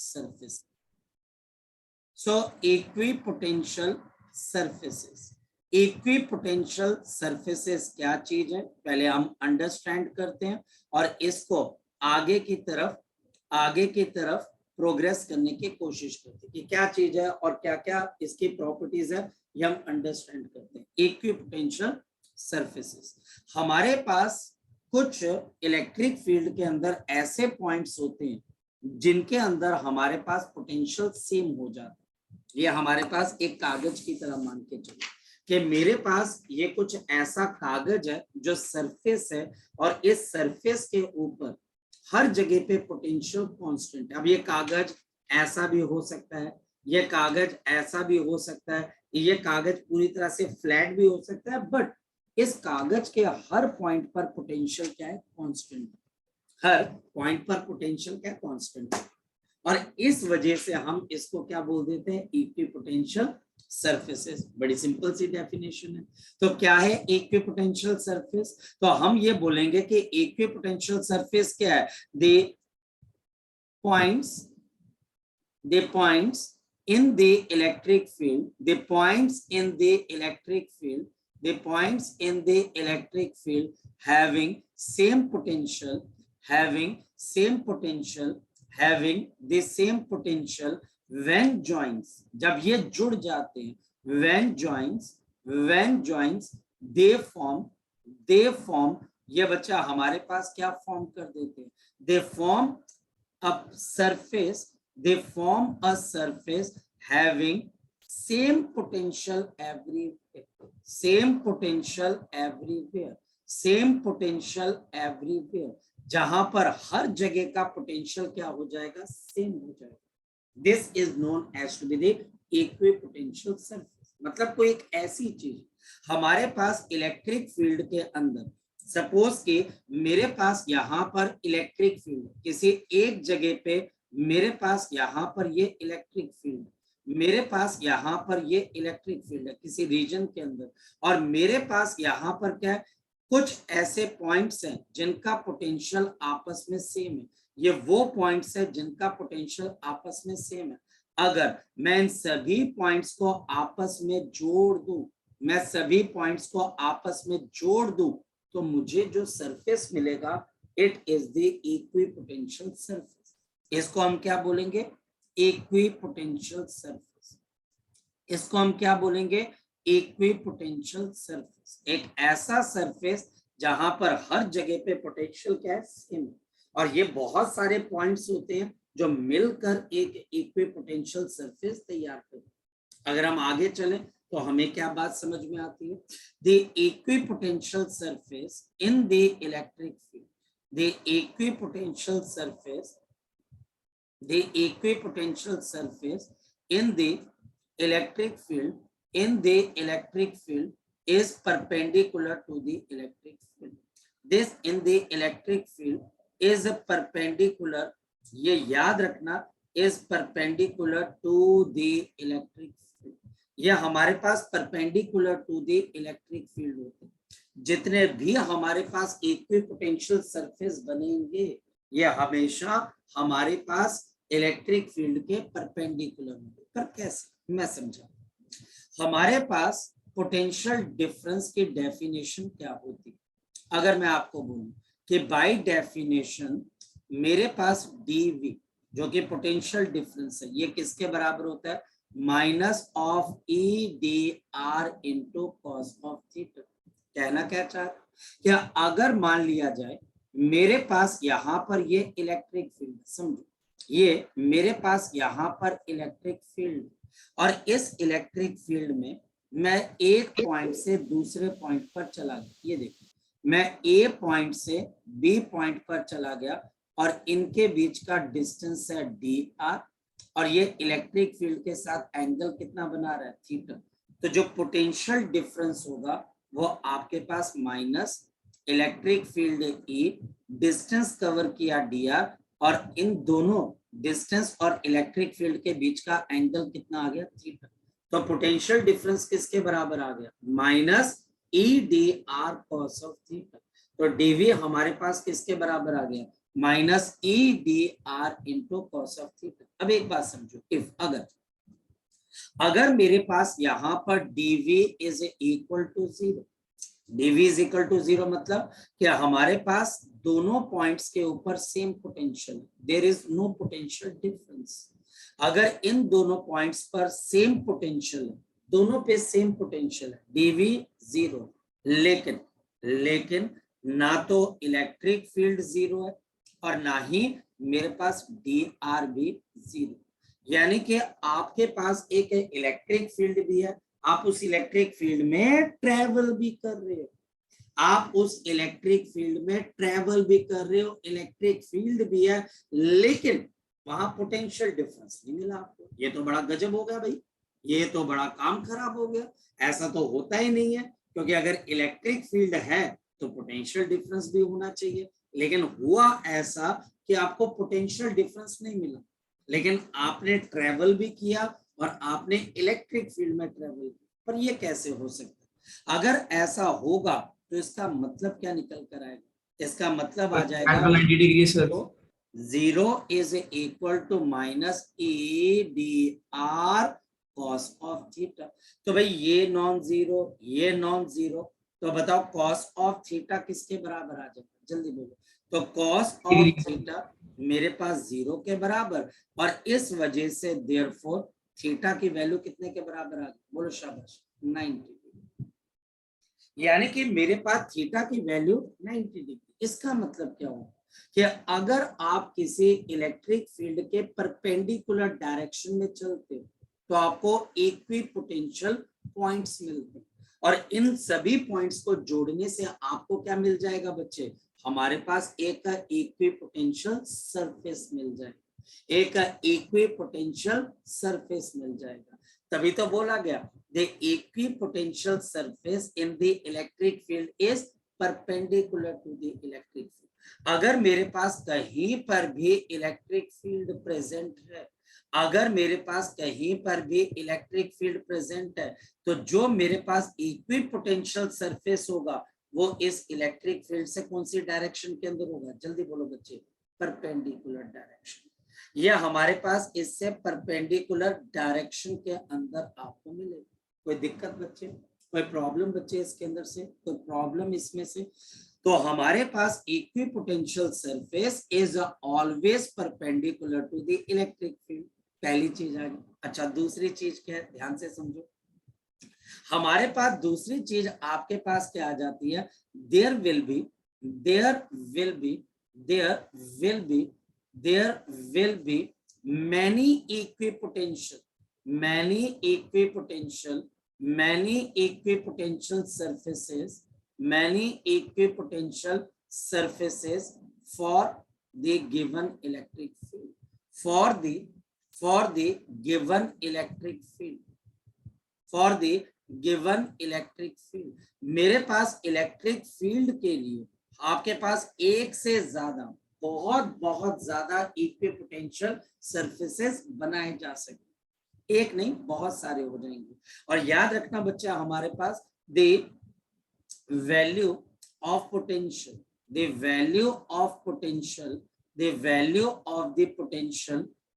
surface. So equipotential surfaces. Equipotential surfaces क्या चीज है पहले हम अंडरस्टैंड करते हैं और इसको आगे की तरफ प्रोग्रेस करने की कोशिश करते हैं कि क्या चीज है और क्या क्या इसकी प्रॉपर्टीज है, ये हम अंडरस्टैंड करते हैं। इक्विपोटेंशियल सरफेसेस, हमारे पास कुछ इलेक्ट्रिक फील्ड के अंदर ऐसे पॉइंट्स होते हैं जिनके अंदर हमारे पास पोटेंशियल सेम हो जाता है। ये हमारे पास एक कागज की तरह मान के चलो कि मेरे पास ये कुछ ऐसा कागज है जो सरफेस है और इस सरफेस के ऊपर हर जगह पे पोटेंशियल कांस्टेंट है। अब ये कागज ऐसा भी हो सकता है, ये कागज ऐसा भी हो सकता है, ये कागज पूरी तरह से फ्लैट भी हो सकता है, बट इस कागज के हर पॉइंट पर पोटेंशियल क्या है, कांस्टेंट। हर पॉइंट पर पोटेंशियल क्या कांस्टेंट है और इस वजह से हम इसको क्या बोल देते हैं, इक्विपोटेंशियल सरफेसेस। बड़ी सिंपल सी डेफिनेशन है। तो क्या है इक्विपोटेंशियल सरफेस? तो हम ये बोलेंगे कि इक्विपोटेंशियल सरफेस क्या है, the points in the electric field, the points in the electric field having same potential, having the same potential when joins, जब ये जुड़ जाते हैं, when joins they form, ये बच्चा हमारे पास क्या फॉर्म कर देते हैं, they form a surface having same potential everywhere, जहां पर हर जगह का पोटेंशियल क्या हो जाएगा, सेम हो जाएगा। This is known as to be the equipotential surface. मतलब कोई एक ऐसी चीज हमारे पास इलेक्ट्रिक फील्ड के अंदर, सपोज कि मेरे पास यहाँ पर इलेक्ट्रिक फील्ड, किसी एक जगह पे मेरे पास यहाँ पर ये इलेक्ट्रिक फील्ड, मेरे पास यहाँ पर ये इलेक्ट्रिक फील्ड है किसी रीजन के अंदर, और मेरे पास यहाँ पर क्या है, कुछ ऐसे पॉइंट्स हैं जिनका पोटेंशियल आपस में सेम है। ये वो पॉइंट्स है जिनका पोटेंशियल आपस में सेम है। अगर मैं इन सभी पॉइंट्स को आपस में जोड़ दूं, तो मुझे जो सरफेस मिलेगा, it is the equipotential surface. इसको हम क्या बोलेंगे, इक्विपोटेंशियल सरफेस। इसको हम क्या बोलेंगे, इक्विपोटेंशियल सरफेस। एक ऐसा सरफेस जहां पर हर जगह पे पोटेंशियल क्या है, सेम। और ये बहुत सारे पॉइंट्स होते हैं जो मिलकर एक इक्विपोटेंशियल सरफेस तैयार करते हैं। अगर हम आगे चलें तो हमें क्या बात समझ में आती है, the equipotential surface in the electric field, the equipotential surface in the electric field is perpendicular to the electric field. This in the electric field is perpendicular, ये याद रखना, is perpendicular to the electric field। ये हमारे पास perpendicular to the electric field होते हैं। जितने भी हमारे पास इक्विपोटेंशियल सरफेस बनेंगे, ये हमेशा हमारे पास इलेक्ट्रिक फील्ड के परपेंडिकुलर होंगे। पर कैसे, मैं समझा। हमारे पास पोटेंशियल डिफरेंस की डेफिनेशन क्या होती है? अगर मैं आपको बोलूं कि बाय डेफिनेशन मेरे पास dV जो कि पोटेंशियल डिफरेंस है, ये किसके बराबर होता है, minus of EdR into cos of theta. कहना क्या चाह रहा, क्या अगर मान लिया जाए मेरे पास यहाँ पर ये इलेक्ट्रिक फील्ड, समझो ये मेरे पास यहाँ पर इलेक्ट्रिक फील्ड, और इस इलेक्ट्रिक फील्ड में मैं एक पॉइंट से दूसरे पॉइंट पर चला गया। ये देखो, मैं A पॉइंट से B पॉइंट पर चला गया और इनके बीच का डिस्टेंस है dr, और ये इलेक्ट्रिक फील्ड के साथ एंगल कितना बना रहा है, थीटा। तो जो पोटेंशियल डिफरेंस होगा वो आपके पास minus electric field E, distance cover किया dr, और इन दोनों डिस्टेंस और इलेक्ट्रिक फील्ड के बीच का एंगल कितना आ गया, थीटा। तो पोटेंशियल डिफरेंस किसके बराबर आ गया, minus EdR cos of theta. तो dV हमारे पास किसके बराबर आ गया, minus E d are into cos of theta. अब एक बात समझो, इफ अगर मेरे पास यहां पर dv is equal to 0, dv is equal to 0 मतलब कि हमारे पास दोनों पॉइंट्स के ऊपर same potential, there is no potential difference. अगर इन दोनों पॉइंट्स पर सेम पोटेंशियल है, दोनों पे सेम पोटेंशियल है, dv 0, लेकिन ना तो इलेक्ट्रिक फील्ड 0 है और ना ही मेरे पास dr भी 0। यानी कि आपके पास एक इलेक्ट्रिक फील्ड भी है, आप उस इलेक्ट्रिक फील्ड में ट्रेवल भी कर रहे हो, आप उस इलेक्ट्रिक फील्ड में ट्रेवल भी कर रहे हो, इलेक्ट्रिक फील्ड भी है, लेकिन वहां पोटेंशियल डिफरेंस नहीं मिला आपको। ये तो बड़ा गजब हो गया भाई, ये तो बड़ा काम खराब हो गया। ऐसा तो होता ही नहीं है, क्योंकि अगर इलेक्ट्रिक फील्ड है तो पोटेंशियल डिफरेंस भी होना चाहिए, लेकिन हुआ ऐसा कि आपको पोटेंशियल डिफरेंस नहीं मिला, लेकिन आपने ट्रेवल भी किया और आपने इलेक्ट्रिक फील्ड में ट्रेवल किया। पर ये कैसे हो सकता है? अगर ऐसा होगा तो इसका मतलब क्या निकल कर आएगा? इसका मतलब आ जाएगा 90 डिग्री सर। तो 0 is equal to minus E d r cos of theta. तो भाई ये नॉन जीरो, ये नॉन जीरो, तो बताओ कॉस ऑफ थीटा किसके बराबर आ जाएगा? जल्दी बोलो। तो कॉस ऑफ थीटा मेरे पास 0 के बराबर, और इस वजह से देयरफॉर थीटा की वैल्यू कितने के बराबर आ गई? बोलो शाबाश, 90। यानी कि मेरे पास थीटा की वैल्यू 90 डिग्री। इसका मतलब क्या हुआ कि अगर आप किसी इलेक्ट्रिक फील्ड के परपेंडिकुलर डायरेक्शन में चलते हो तो आपको इक्विपोटेंशियल पॉइंट्स मिलते हैं, और इन सभी पॉइंट्स को जोड़ने से आपको क्या मिल जाएगा बच्चे? हमारे पास एक इक्विपोटेंशियल सरफेस मिल जाएगा, एक इक्विपोटेंशियल सरफेस मिल जाएगा। तभी तो बोला गया the equipotential surface in the electric field is perpendicular to the electric field। अगर मेरे पास कहीं पर भी इलेक्ट्रिक फील्ड प्रेजेंट है, अगर मेरे पास कहीं पर भी इलेक्ट्रिक फील्ड प्रेजेंट है, तो जो मेरे पास इक्विपोटेंशियल सरफेस होगा वो इस इलेक्ट्रिक फील्ड से कौन सी डायरेक्शन के अंदर होगा? जल्दी बोलो बच्चे, परपेंडिकुलर डायरेक्शन। यह हमारे पास इससे परपेंडिकुलर डायरेक्शन के अंदर आपको मिलेगा। कोई दिक्कत बच्चे, कोई प्रॉब्लम बच्चे इसके अंदर से, कोई प्रॉब्लम इसमें से? तो हमारे पास equipotential surface is always perpendicular to the electric field. पहली चीज आ गई। अच्छा, दूसरी चीज क्या है? ध्यान से समझो। हमारे पास दूसरी चीज आपके पास क्या आ जाती है? There will be many equipotential surfaces for the given electric field, for the given electric field। मेरे पास इलेक्ट्रिक फील्ड के लिए आपके पास एक से ज्यादा, बहुत ज्यादा इक्विपोटेंशियल सरफेसेस बनाए जा सकते, एक नहीं बहुत सारे हो जाएंगे। और याद रखना बच्चा, हमारे पास the value of potential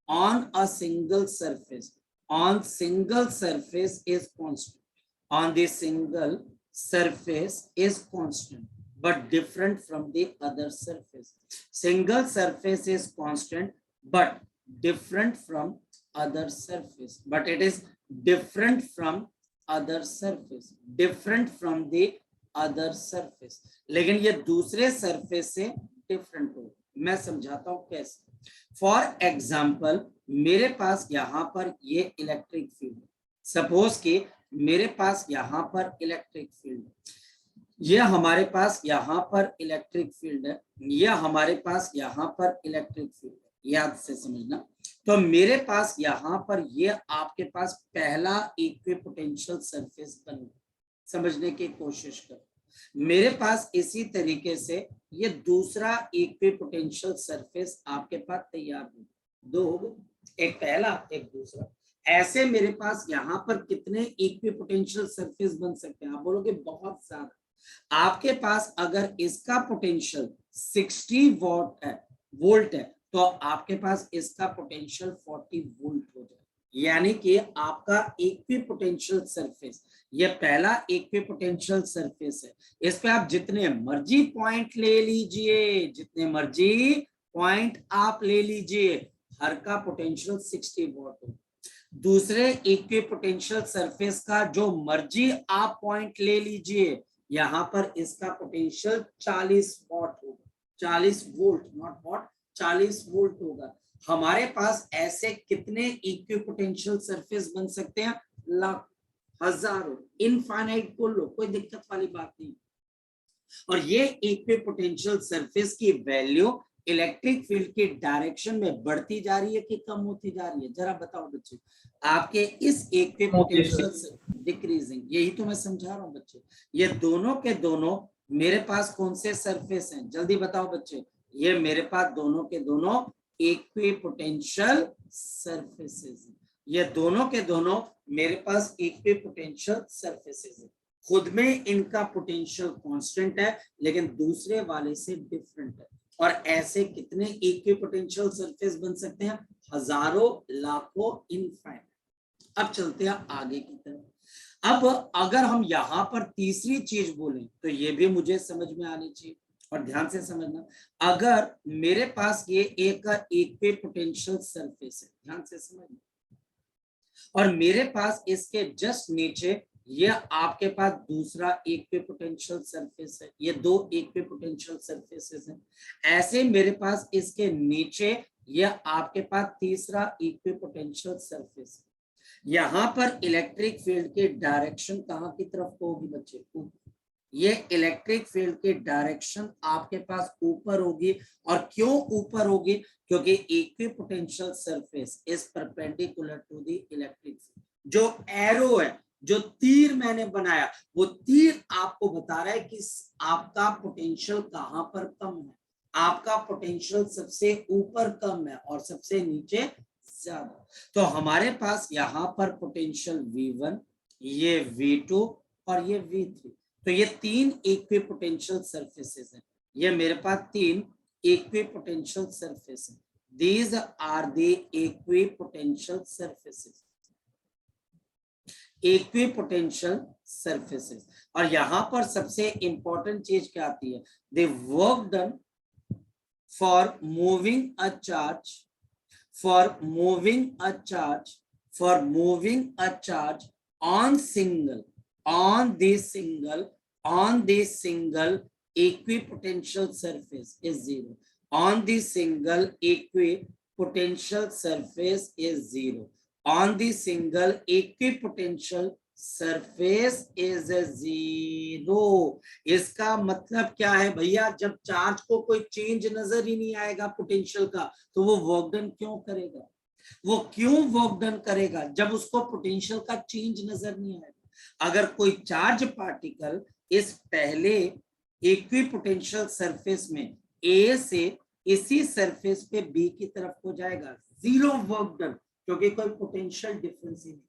on a single surface is constant, on the single surface is constant but different from the other surface। Single surface is constant but different from other surface, but it is different from other the other surface, लेकिन ये दूसरे surface से different हो। मैं समझाता हूं कैसे। For example, मेरे पास यहाँ पर ये इलेक्ट्रिक फील्ड, सपोज कि मेरे पास यहाँ पर इलेक्ट्रिक फील्ड, ये हमारे पास यहाँ पर इलेक्ट्रिक फील्ड है, ये हमारे पास यहाँ पर इलेक्ट्रिक फील्ड है, याद से समझना। तो मेरे पास यहाँ पर ये आपके पास पहला इक्विपोटेंशियल सरफेस बन गया, समझने की कोशिश करो। मेरे पास इसी तरीके से ये दूसरा इक्विपोटेंशियल सरफेस आपके पास तैयार हो, दो हो गए, एक पहला एक दूसरा। ऐसे मेरे पास यहाँ पर कितने इक्विपोटेंशियल सरफेस बन सकते हैं? आप बोलोगे बहुत ज्यादा। आपके पास अगर इसका पोटेंशियल 60 वॉट है वोल्ट है तो आपके पास इसका पोटेंशियल 40 वोल्ट हो जाए, यानी कि आपका इक्विपोटेंशियल सरफेस, ये पहला इक्विपोटेंशियल सरफेस है, इस पे आप जितने मर्जी पॉइंट ले लीजिए, जितने मर्जी पॉइंट आप ले लीजिए, हर का पोटेंशियल 60 वोल्ट हो। दूसरे इक्विपोटेंशियल सरफेस का जो मर्जी आप पॉइंट ले लीजिए, यहां पर इसका पोटेंशियल 40 वॉट होगा, 40 वोल्ट, नॉट वॉट, 40 वोल्ट होगा। हमारे पास ऐसे कितने इक्विपोटेंशियल सरफेस बन सकते हैं? लाख, हजारों, इनफाइनाइट को लो, कोई दिक्कत वाली बात नहीं। और ये इक्विपोटेंशियल सरफेस की वैल्यू इलेक्ट्रिक फील्ड की डायरेक्शन में बढ़ती जा रही है कि कम होती जा रही है? जरा बताओ बच्चे, आपके इस इक्विपोटेंशियल डिक्रीजिंग, यही तो मैं समझा रहा हूं बच्चे। ये दोनों के दोनों मेरे पास कौन से सरफेस हैं? जल्दी बताओ बच्चे, ये मेरे पास दोनों के दोनों इक्विपोटेंशियल सरफेसेस हैं, ये दोनों के दोनों मेरे पास इक्विपोटेंशियल सरफेसेस हैं। खुद में इनका पोटेंशियल कांस्टेंट है लेकिन दूसरे वाले से डिफरेंट है। और ऐसे कितने इक्विपोटेंशियल सरफेस बन सकते हैं? हजारों, लाखों, इनफाइनाइट। अब चलते हैं आगे की तरफ। अब अगर हम यहां पर तीसरी चीज बोलें तो ये भी मुझे समझ में आनी चाहिए, और ध्यान से समझना। अगर मेरे पास ये एक इक्विपोटेंशियल सरफेस है, ध्यान से समझना, और मेरे पास इसके जस्ट नीचे ये आपके पास दूसरा इक्विपोटेंशियल सरफेस है, ये दो इक्विपोटेंशियल सरफेसेस हैं। ऐसे मेरे पास इसके नीचे ये आपके पास तीसरा इक्विपोटेंशियल सरफेस है। यहां पर इलेक्ट्रिक फील्ड की डायरेक्शन कहां की तरफ होगी बच्चे? ये इलेक्ट्रिक फील्ड की डायरेक्शन आपके पास ऊपर होगी। और क्यों ऊपर होगी? क्योंकि equipotential surface is perpendicular to the electric field. जो एरो है, जो तीर मैंने बनाया, वो तीर आपको बता रहा है कि आपका पोटेंशियल कहां पर कम है। आपका पोटेंशियल सबसे ऊपर कम है और सबसे नीचे ज्यादा। तो हमारे पास यहां पर पोटेंशियल V1, ये V2 और ये V3। तो ये तीन इक्विपोटेंशियल सरफेसेस हैं, ये मेरे पास तीन इक्विपोटेंशियल सरफेस है। These are the equipotential surfaces, equipotential surfaces. और यहां पर सबसे इंपॉर्टेंट चीज क्या आती है? The work done for moving a charge, for moving a charge, for moving a charge on single, on the single equipotential surface is zero, on the single equipotential surface is zero, on the single equipotential surface is zero. इसका मतलब क्या है भैया? जब charge को कोई change नजर ही नहीं आएगा पोटेंशियल का, तो वो वर्क डन क्यों करेगा? वो क्यों वर्क डन करेगा? जब उसको पोटेंशियल का चेंज नजर नहीं आएगा। अगर कोई चार्ज पार्टिकल इस पहले इक्विपोटेंशियल सरफेस में ए से इसी सरफेस पे बी की तरफ हो जाएगा, जीरो वर्क डन, क्योंकि कोई पोटेंशियल डिफरेंस ही नहीं,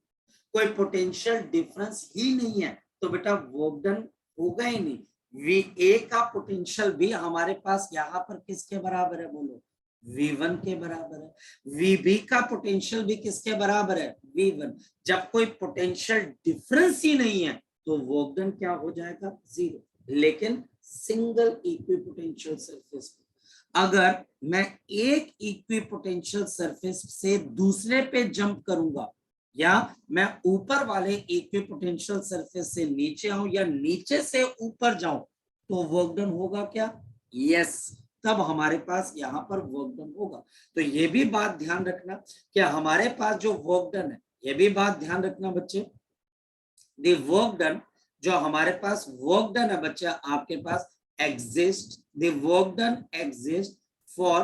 कोई पोटेंशियल डिफरेंस ही नहीं है, तो बेटा वर्क डन होगा ही नहीं। वी ए का पोटेंशियल भी हमारे पास यहाँ पर किसके बराबर है? बोलो, V1 के बराबर है। VB का पोटेंशियल भी किसके बराबर है? V1। जब कोई पोटेंशियल डिफरेंस ही नहीं है तो वर्क डन क्या हो जाएगा? जीरो। लेकिन सिंगल इक्विपोटेंशियल सरफेस, अगर मैं एक इक्विपोटेंशियल सरफेस से दूसरे पे जंप करूंगा, या मैं ऊपर वाले इक्विपोटेंशियल सरफेस से नीचे आऊं या नीचे से ऊपर जाऊं, तो वर्क डन होगा क्या? यस, तब हमारे पास यहाँ पर वर्क डन होगा। तो ये भी बात ध्यान रखना कि हमारे पास जो वर्क डन है, ये भी बात ध्यान रखना बच्चे, द वर्क डन, जो हमारे पास वर्क डन है बच्चा आपके पास exist, the work done exist for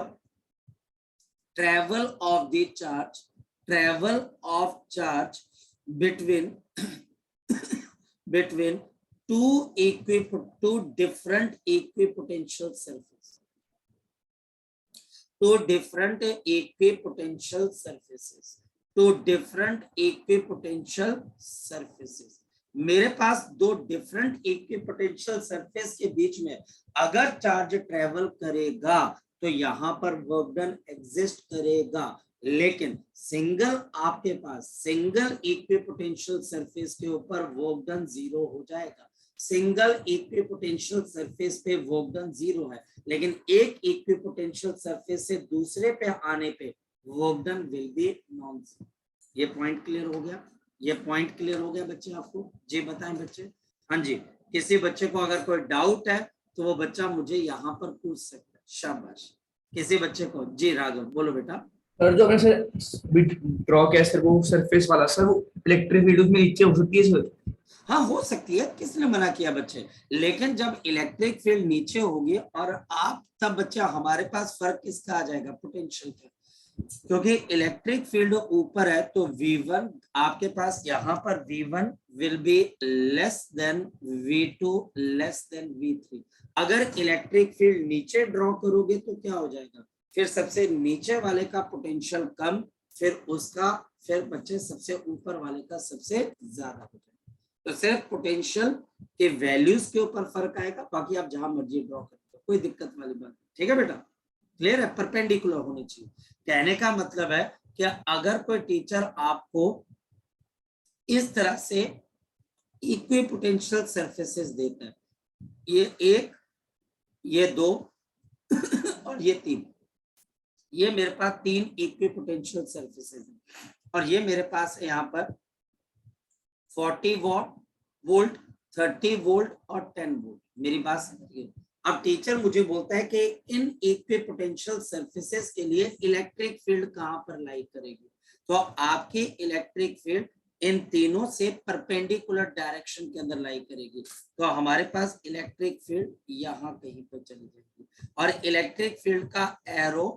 travel of the charge, travel of charge between between two different equipotential surfaces, two different equipotential surfaces, two different equipotential surfaces। मेरे पास दो different equipotential surface के बीच में अगर charge travel करेगा तो यहाँ पर work done exist करेगा, लेकिन सिंगल आपके पास सिंगल इक्विपोटेंशियल सरफेस के ऊपर वर्क डन 0 हो जाएगा। सिंगल इक्विपोटेंशियल सरफेस पे वर्क डन 0 है, लेकिन एक इक्विपोटेंशियल सरफेस से दूसरे पे आने पे work done will be non zero. ये पॉइंट क्लियर हो गया? ये पॉइंट क्लियर हो गया बच्चे आपको? जी बताएं बच्चे। हाँ जी, किसी बच्चे को अगर कोई डाउट है तो वो बच्चा मुझे यहाँ पर पूछ सकता है। शाबाश। किसी बच्चे को? जी राघव बोलो बेटा। सर जो अपने ड्रॉ किया सर वो सरफेस वाला सर, वो इलेक्ट्रिक फील्ड उसमें नीचे हो सकती है सर? हाँ हो सकती है, किसने मना किया बच्चे, लेकिन जब इलेक्ट्रिक फील्ड नीचे होगी और आप, तब बच्चा हमारे पास फर्क किसका आ जाएगा? पोटेंशियल का। क्योंकि इलेक्ट्रिक फील्ड ऊपर है तो V1 आपके पास यहाँ पर V1 will be less than V2 less than V3। अगर इलेक्ट्रिक फील्ड नीचे ड्रॉ करोगे तो क्या हो जाएगा? फिर सबसे नीचे वाले का पोटेंशियल कम, फिर उसका, फिर बच्चे सबसे ऊपर वाले का सबसे ज्यादा हो जाएगा। तो सिर्फ पोटेंशियल के वैल्यूज के ऊपर फर्क आएगा, बाकी आप जहां मर्जी ड्रॉ करते हो, कोई दिक्कत वाली बात। ठीक है बेटा? क्लियर है? परपेंडिकुलर होनी चाहिए। कहने का मतलब है कि अगर कोई टीचर आपको इस तरह से इक्विपोटेंशियल सरफेसेस देता है, ये एक, ये दो और ये तीन, ये मेरे पास तीन इक्विपोटेंशियल सरफेसेस हैं, और ये मेरे पास है यहाँ पर 40 वोल्ट, 30 वोल्ट और 10 वोल्ट। मेरी बात समझिए। अब टीचर मुझे बोलता है कि इन इक्विपोटेंशियल सरफेसेस के लिए इलेक्ट्रिक फील्ड कहां पर लाई करेगी, तो आपकी इलेक्ट्रिक फील्ड इन तीनों से परपेंडिकुलर डायरेक्शन के अंदर लाई करेगी। तो हमारे पास इलेक्ट्रिक फील्ड यहाँ कहीं पर चली जाएगी, और इलेक्ट्रिक फील्ड का एरो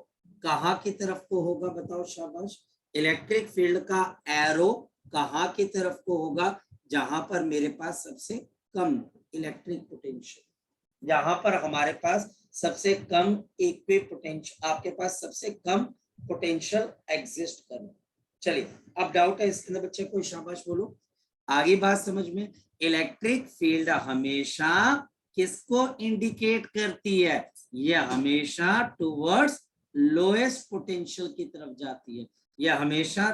कहाँ की तरफ को होगा? बताओ शाबाश। इलेक्ट्रिक फील्ड का एरो कहाँ की तरफ को होगा? जहां पर मेरे पास सबसे कम इलेक्ट्रिक पोटेंशियल, जहां पर हमारे पास सबसे कम इक्विपोटेंशियल, आपके पास सबसे कम पोटेंशियल एग्जिस्ट कर। चलिए, अब डाउट है इसके अंदर बच्चे? कोई शाबाश बोलो। आगे बात समझ में। इलेक्ट्रिक फील्ड हमेशा किसको इंडिकेट करती है? ये हमेशा टुवर्ड्स लोएस्ट पोटेंशियल की तरफ जाती है। यह हमेशा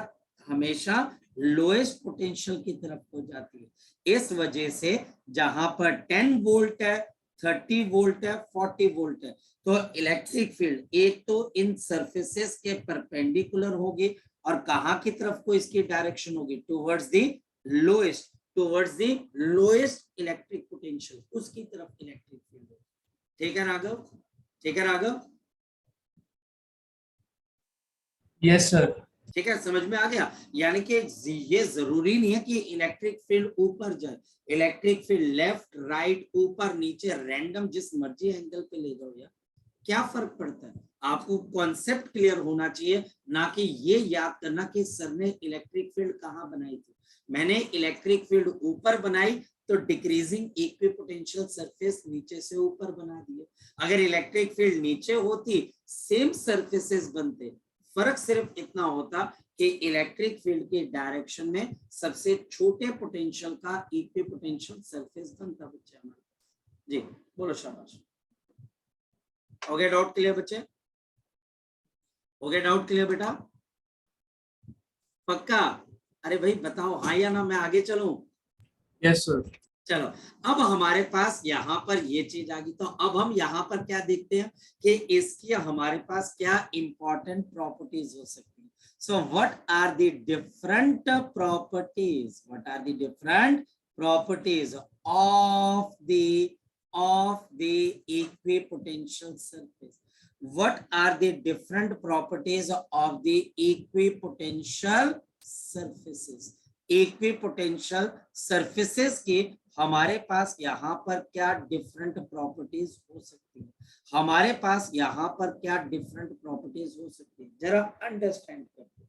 हमेशा लोएस्ट पोटेंशियल की तरफ हो जाती है। इस वजह से जहां पर 10 वोल्ट है, 30 वोल्ट है, 40 वोल्ट है, तो इलेक्ट्रिक फील्ड एक तो इन सरफेसेस के परपेंडिकुलर होगी, और कहां की तरफ को इसकी डायरेक्शन होगी? Towards the lowest, towards the lowest electric potential, उसकी तरफ इलेक्ट्रिक फील्ड होगी। ठीक है राघव? ठीक है राघव? Yes sir. ठीक है, समझ में आ गया? यानी कि ये जरूरी नहीं है कि इलेक्ट्रिक फील्ड ऊपर जाए। इलेक्ट्रिक फील्ड लेफ्ट, राइट, ऊपर, नीचे, रैंडम जिस मर्जी एंगल पे ले जाओ यार, क्या फर्क पड़ता है? आपको कॉन्सेप्ट क्लियर होना चाहिए, ना कि ये याद करना कि सर ने इलेक्ट्रिक फील्ड कहाँ बनाई थी। मैंने इलेक्ट्रिक फील्ड ऊपर बनाई तो डिक्रीजिंग इक्विपोटेंशियल सरफेस नीचे से ऊपर बना दिए। अगर इलेक्ट्रिक फील्ड नीचे होती, सेम सरफेसेस बनते, फर्क सिर्फ इतना होता कि इलेक्ट्रिक फील्ड के डायरेक्शन में सबसे छोटे पोटेंशियल का इक्विपोटेंशियल सरफेस बनता बच्चे हमारे। जी बोलो शाबाश। हो गया डाउट क्लियर बच्चे? हो गया डाउट क्लियर बेटा? पक्का? अरे भाई बताओ हाँ या ना, मैं आगे चलूं? Yes sir. चलो, अब हमारे पास यहाँ पर ये चीज आ गई, तो अब हम यहाँ पर क्या देखते हैं कि इसकी हमारे पास क्या इंपॉर्टेंट प्रॉपर्टीज हो सकती है। So what are the different properties, what are the different properties of the equipotential surface? What are the different properties of the equipotential surfaces? Equipotential surfaces की हमारे पास यहाँ पर क्या डिफरेंट प्रॉपर्टीज हो सकती है? हमारे पास यहाँ पर क्या डिफरेंट प्रॉपर्टीज हो सकती है, जरा अंडरस्टैंड करते हैं।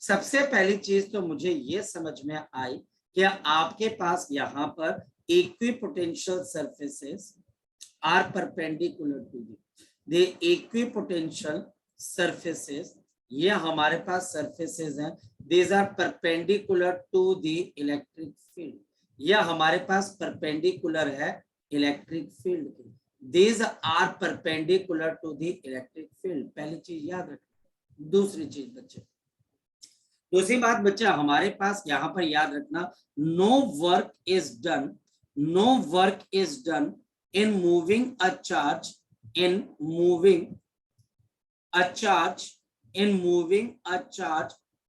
सबसे पहली चीज तो मुझे ये समझ में आई कि आपके पास यहाँ पर equipotential surfaces are perpendicular to the equipotential surfaces. ये हमारे पास सरफेसेस हैं, these are perpendicular to the electric field। यह हमारे पास परपेंडिकुलर है इलेक्ट्रिक फील्ड के। these are perpendicular to the electric field. पहली चीज याद रखना। दूसरी चीज बच्चे, दूसरी बात बच्चे हमारे पास यहाँ पर याद रखना, no work is done in moving a charge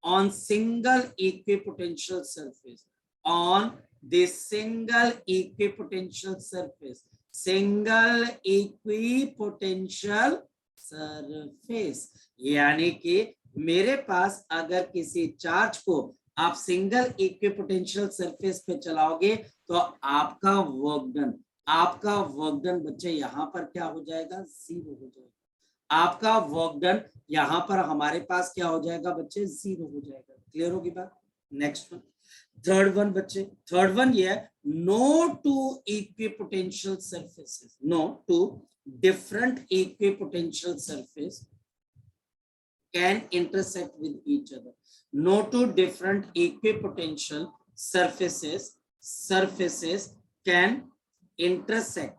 on single equipotential surface, on the single equipotential surface, यानी कि मेरे पास अगर किसी चार्ज को आप सिंगल इक्विपोटेंशियल सरफेस पे चलाओगे तो आपका वर्क डन बच्चे यहाँ पर क्या हो जाएगा, 0 हो जाएगा। आपका वर्क डन यहाँ पर हमारे पास क्या हो जाएगा बच्चे, 0 हो जाएगा। क्लियर होगी बात। नेक्स्ट वन, थर्ड वन बच्चे, थर्ड वन ये है, no two equipotential surfaces, no two different equipotential surface can intersect with each other. No two different equipotential surfaces can intersect.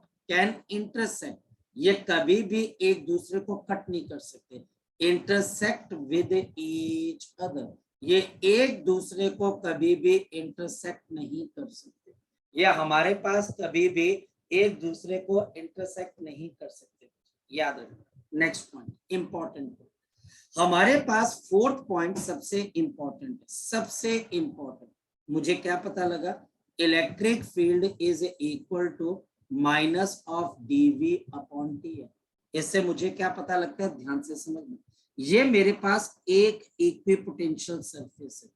ये कभी भी एक दूसरे को कट नहीं कर सकते। intersect with each other, ये एक दूसरे को कभी भी intersect नहीं कर सकते। ये हमारे पास कभी भी एक दूसरे को intersect नहीं कर सकते, याद रखना। नेक्स्ट पॉइंट इंपॉर्टेंट, हमारे पास फोर्थ पॉइंट सबसे इंपॉर्टेंट है, सबसे इंपॉर्टेंट। मुझे क्या पता लगा, electric field is equal to minus of dV upon t है। इससे मुझे क्या पता लगता है, ध्यान से समझना। ये मेरे पास एक इक्विपोटेंशियल सरफेस है,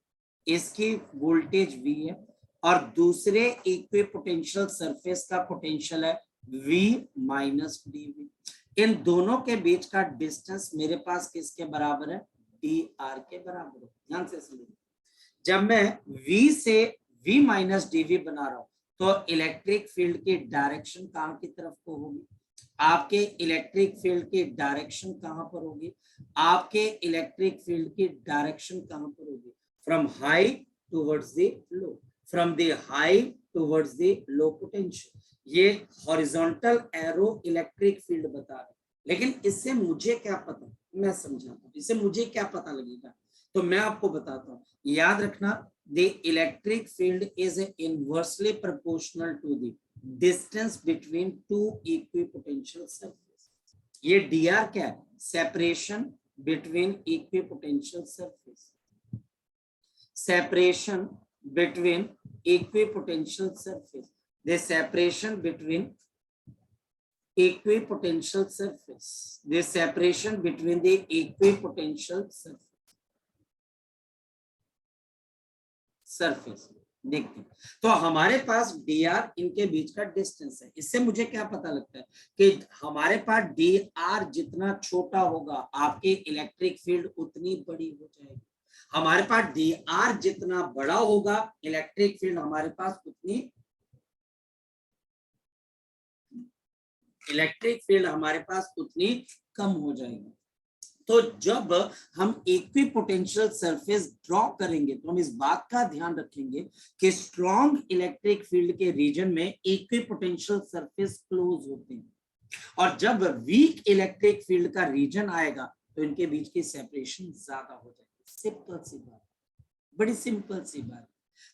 इसकी वोल्टेज V है और दूसरे इक्विपोटेंशियल सरफेस का पोटेंशियल है V माइनस dV। इन दोनों के बीच का डिस्टेंस मेरे पास किसके बराबर है, dr के बराबर है। ध्यान से समझिए, जब मैं V से V माइनस dV बना रहा हूं तो इलेक्ट्रिक फील्ड की डायरेक्शन कहां की तरफ को होगी, आपके इलेक्ट्रिक फील्ड की डायरेक्शन कहां पर होगी, आपके इलेक्ट्रिक फील्ड की डायरेक्शन कहां पर होगी, from high towards the low, from the high towards the low potential. ये हॉरिजॉन्टल एरो इलेक्ट्रिक फील्ड बता रहे, लेकिन इससे मुझे क्या पता, मैं समझाता हूं, इससे मुझे क्या पता लगेगा तो मैं आपको बताता हूं। याद रखना, the electric field is inversely proportional to the distance between two equipotential surface. ये dr क्या है, separation between equipotential surface, separation between equipotential surface, the separation between equipotential surface, the separation between the equipotential surface देखते हैं। तो हमारे पास dr इनके बीच का distance है, इससे मुझे क्या पता लगता है कि हमारे पास dr जितना छोटा होगा आपकी इलेक्ट्रिक फील्ड उतनी बड़ी हो जाएगी, हमारे पास dr जितना बड़ा होगा इलेक्ट्रिक फील्ड हमारे पास उतनी, इलेक्ट्रिक फील्ड हमारे पास उतनी कम हो जाएगी। तो जब हम इक्विपोटेंशियल सरफेस ड्रॉ करेंगे तो हम इस बात का ध्यान रखेंगे कि स्ट्रॉन्ग इलेक्ट्रिक फील्ड के रीजन में इक्विपोटेंशियल सरफेस क्लोज होते हैं, और जब वीक इलेक्ट्रिक फील्ड का रीजन आएगा तो इनके बीच की सेपरेशन ज्यादा हो जाएगी। सिंपल सी बात, बड़ी सिंपल सी बात।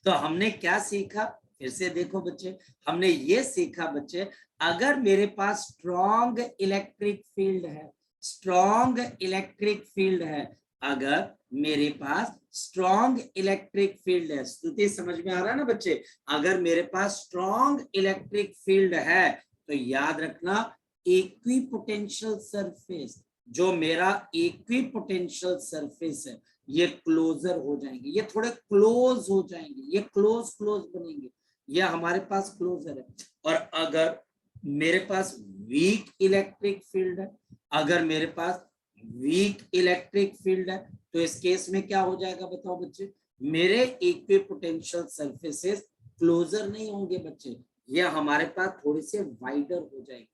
तो हमने क्या सीखा, फिर से देखो बच्चे, हमने ये सीखा बच्चे, अगर मेरे पास स्ट्रॉन्ग इलेक्ट्रिक फील्ड है, स्ट्रॉन्ग इलेक्ट्रिक फील्ड है, अगर मेरे पास स्ट्रॉन्ग इलेक्ट्रिक फील्ड है, स्तुति समझ में आ रहा है ना बच्चे, अगर मेरे पास स्ट्रॉन्ग इलेक्ट्रिक फील्ड है तो याद रखना इक्विपोटेंशियल सरफेस, जो मेरा इक्विपोटेंशियल सरफेस है, ये क्लोजर हो जाएंगे, ये थोड़े क्लोज हो जाएंगे, ये क्लोज क्लोज बनेंगे, ये हमारे पास क्लोजर है। और अगर मेरे पास वीक इलेक्ट्रिक फील्ड है, अगर मेरे पास वीक इलेक्ट्रिक फील्ड है तो इस केस में क्या हो जाएगा बताओ बच्चे, मेरे इक्विपोटेंशियल सरफेसेस क्लोजर नहीं होंगे बच्चे, ये हमारे पास थोड़ी से वाइडर हो जाएंगे,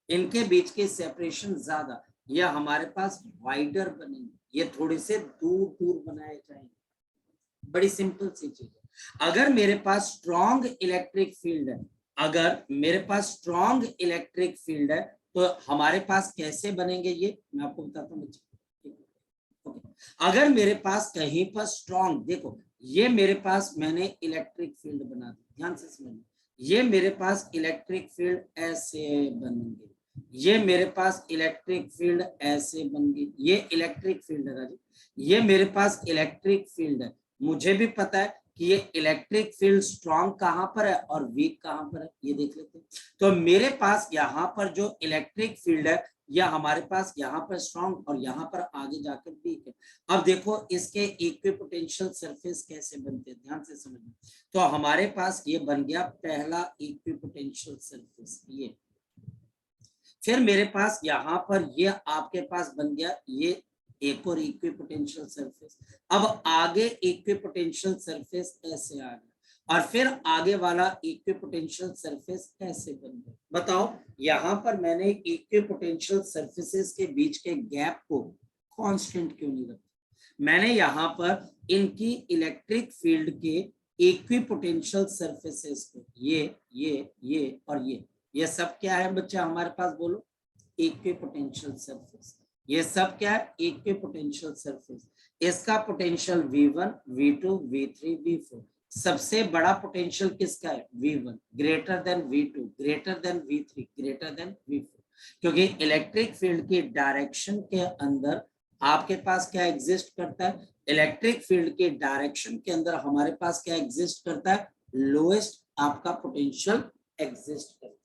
इनके बीच के सेपरेशन ज्यादा, यह हमारे पास वाइडर बनेंगे, ये थोड़े से दूर दूर बनाए जाएंगे। बड़ी सिंपल सी चीज है। अगर मेरे पास स्ट्रॉन्ग इलेक्ट्रिक फील्ड है, अगर मेरे पास स्ट्रॉन्ग इलेक्ट्रिक फील्ड है तो हमारे पास कैसे बनेंगे ये मैं आपको बताता हूँ बच्चे। अगर मेरे पास कहीं पर स्ट्रॉन्ग, देखो ये मेरे पास मैंने इलेक्ट्रिक फील्ड बना दिया, ध्यान से समझना, ये मेरे पास इलेक्ट्रिक फील्ड ऐसे बनेंगे, ये मेरे पास इलेक्ट्रिक फील्ड ऐसे बन गई, ये इलेक्ट्रिक फील्ड है राजू, ये मेरे पास इलेक्ट्रिक फील्ड है। मुझे भी पता है कि ये इलेक्ट्रिक फील्ड स्ट्रॉन्ग कहां पर है और वीक कहां पर है, ये देख लेते हैं। तो मेरे पास यहाँ पर जो इलेक्ट्रिक फील्ड है या हमारे पास यहाँ पर स्ट्रॉन्ग और यहाँ पर आगे जाकर वीक है। अब देखो इसके इक्विपोटेंशियल सरफेस कैसे बनते हैं, ध्यान से समझना। तो हमारे पास ये बन गया पहला इक्विपोटेंशियल सरफेस, ये फिर मेरे पास यहाँ पर ये आपके पास बन गया ये एक और इक्विपोटेंशियल सरफेस। अब आगे इक्विपोटेंशियल सरफेस ऐसे आ गया और फिर आगे वाला इक्विपोटेंशियल सरफेस ऐसे बन गया। बताओ यहाँ पर मैंने इक्विपोटेंशियल सरफेसेस के बीच के गैप को कांस्टेंट क्यों नहीं रखा? मैंने यहाँ पर इनकी इलेक्ट्रिक फील्ड के इक्विपोटेंशियल सरफेसेस को ये और ये सब क्या है बच्चे हमारे पास, बोलो इक्विपोटेंशियल सरफेस। ये सब क्या है? Equipotential surface. इसका potential V1 V2 V3 V4। सबसे बड़ा पोटेंशियल किसका है? V1 greater than V2 greater than V3 greater than V4। क्योंकि इलेक्ट्रिक फील्ड की डायरेक्शन के अंदर आपके पास क्या एग्जिस्ट करता है? इलेक्ट्रिक फील्ड के डायरेक्शन के अंदर हमारे पास क्या एग्जिस्ट करता है? लोएस्ट आपका पोटेंशियल एग्जिस्ट करता है।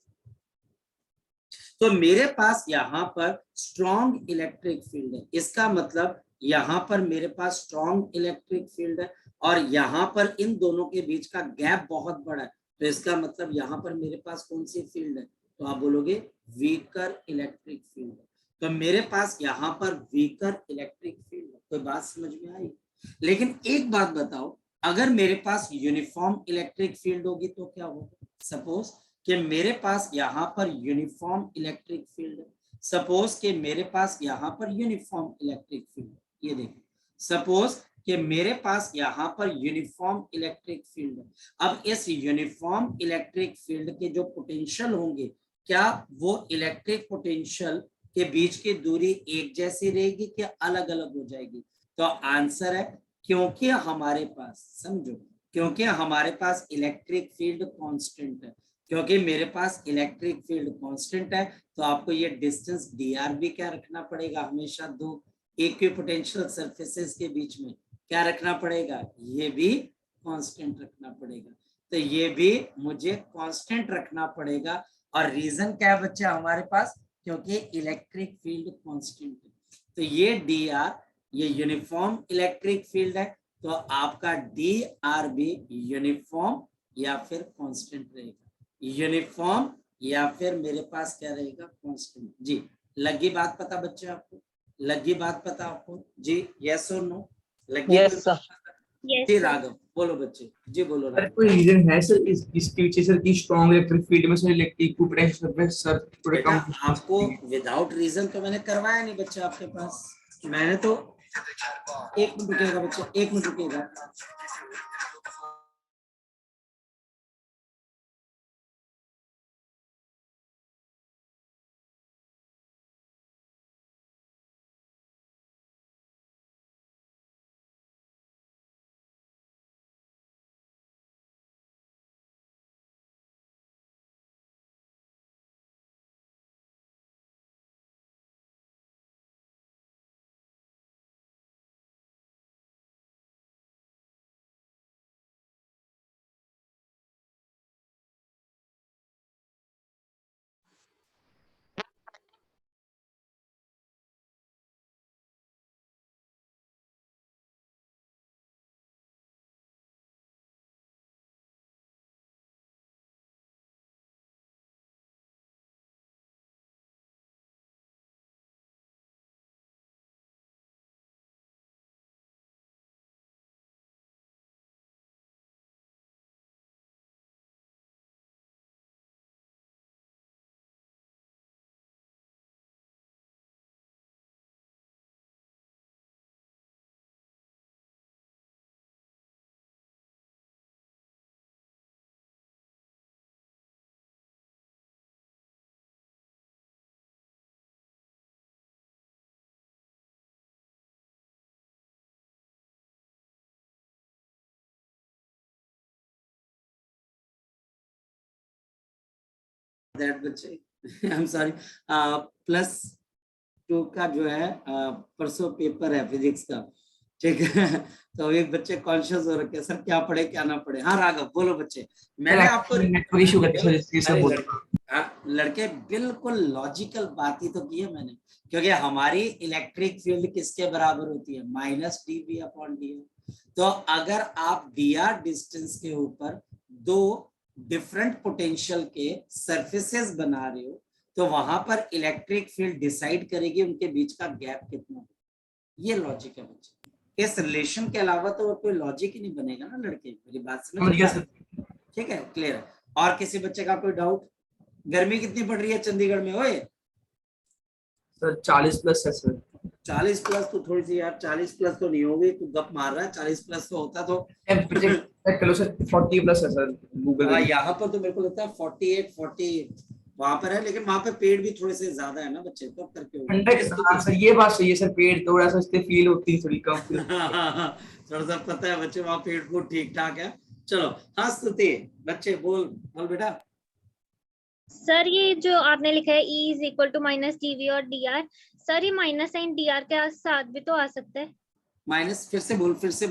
तो मेरे पास यहाँ पर स्ट्रॉन्ग इलेक्ट्रिक फील्ड है, इसका मतलब यहाँ पर मेरे पास स्ट्रॉन्ग इलेक्ट्रिक फील्ड है और यहाँ पर इन दोनों के बीच का गैप बहुत बड़ा है। तो इसका मतलब यहाँ पर मेरे पास कौन सी फील्ड है? तो आप बोलोगे वीकर इलेक्ट्रिक फील्ड है। तो मेरे पास यहाँ पर वीकर इलेक्ट्रिक फील्ड है। कोई बात समझ में आई? लेकिन एक बात बताओ, अगर मेरे पास यूनिफॉर्म इलेक्ट्रिक फील्ड होगी तो क्या होगा? सपोज कि मेरे पास यहाँ पर यूनिफॉर्म इलेक्ट्रिक फील्ड है, सपोज कि मेरे पास यहाँ पर यूनिफॉर्म इलेक्ट्रिक फील्ड, ये देखो सपोज कि मेरे पास यहाँ पर यूनिफॉर्म इलेक्ट्रिक फील्ड है। अब इस यूनिफॉर्म इलेक्ट्रिक फील्ड के जो पोटेंशियल होंगे, क्या वो इलेक्ट्रिक पोटेंशियल के बीच की दूरी एक जैसी रहेगी कि अलग अलग हो जाएगी? तो आंसर है क्योंकि हमारे पास, समझो, क्योंकि हमारे पास इलेक्ट्रिक फील्ड कांस्टेंट है, क्योंकि मेरे पास इलेक्ट्रिक फील्ड कांस्टेंट है, तो आपको ये डिस्टेंस dr भी क्या रखना पड़ेगा? हमेशा दो इक्विपोटेंशियल सरफेसेस के बीच में क्या रखना पड़ेगा? ये भी कांस्टेंट रखना पड़ेगा। तो ये भी मुझे कांस्टेंट रखना पड़ेगा। और रीजन क्या है बच्चे हमारे पास? क्योंकि इलेक्ट्रिक फील्ड कांस्टेंट है। तो ये dr ये यूनिफॉर्म इलेक्ट्रिक फील्ड है, तो आपका dr भी यूनिफॉर्म या फिर कांस्टेंट रहेगा, यूनिफॉर्म या फिर मेरे पास क्या रहेगा? कांस्टेंट। जी लगी बात पता बच्चे आपको? लगी बात पता आपको? जी यस और नो? लगी यस कोई सर। बात पता? जी राघव बोलो बच्चे, जी बोलो सर राघव। कोई रीजन है सर इसके पीछे सर की स्ट्रॉन्ग इलेक्ट्रिक फील्ड में सर इक्विपोटेंशियल सरफेस सर थोड़े बेटा कम आपको विदाउट रीजन तो मैंने करवाया नहीं बच्चे आपके पास, मैंने तो, एक मिनट रुकिएगा बच्चे, एक मिनट रुकिएगा। दैट बच्चे आई एम सॉरी +2 का जो है परसों पेपर है फिजिक्स का, ठीक है। तो एक बच्चे कॉन्शियस हो रखे सर क्या पढ़े क्या ना पढ़े। हाँ राघव बोलो बच्चे, मैंने आपको नेटवर्क इशू करके ये सब अरे बोल लड़के, हाँ, लड़के बिल्कुल लॉजिकल बात ही तो की है मैंने, क्योंकि हमारी इलेक्ट्रिक फील्ड किसके बराबर होती है, -dV/dr। तो अगर आप dr डिस्टेंस के ऊपर दो डिफरेंट पोटेंशियल के सरफेसेस बना रहे हो, तो वहां पर इलेक्ट्रिक फील्ड डिसाइड करेगी उनके बीच का गैप कितना है। ये लॉजिक है बच्चे, इस रिलेशन के अलावा तो कोई लॉजिक ही नहीं बनेगा ना लड़के, मेरी बात समझ समझ गया में? सर। ठीक है, क्लियर है। और किसी बच्चे का कोई डाउट? गर्मी कितनी पड़ रही है चंडीगढ़ में ओए? सर 40+ है सर। 40+ तो थोड़ी सी यार, 40+ तो नहीं होगी, तू गप मार रहा है, 40+ तो होता तो टेम्परेचर चेक कर लो सर, 40+ है सर गूगल पे। यहाँ पर तो मेरे को लगता है 48 40 वहां पर है, लेकिन वहां पे पेड़ भी थोड़े से ज्यादा है ना बच्चे, तो करके होगा। ठंडक, चलिए हाँ सर ये बात सही है सर, पेड़ थोड़ा सा इससे फील होती है, थोड़ी कम फील। थोड़ा सा पता है बच्चे वहां पेड़ को ठीक ठाक है। चलो हाँ स्तुति, बच्चे बोल बोल बेटा। सर ये जो आपने लिखा है E is equal to -dV और dr, सर ये माइनस साइन dr के साथ भी तो आ सकता है। माइनस, फिर से बोल फिर से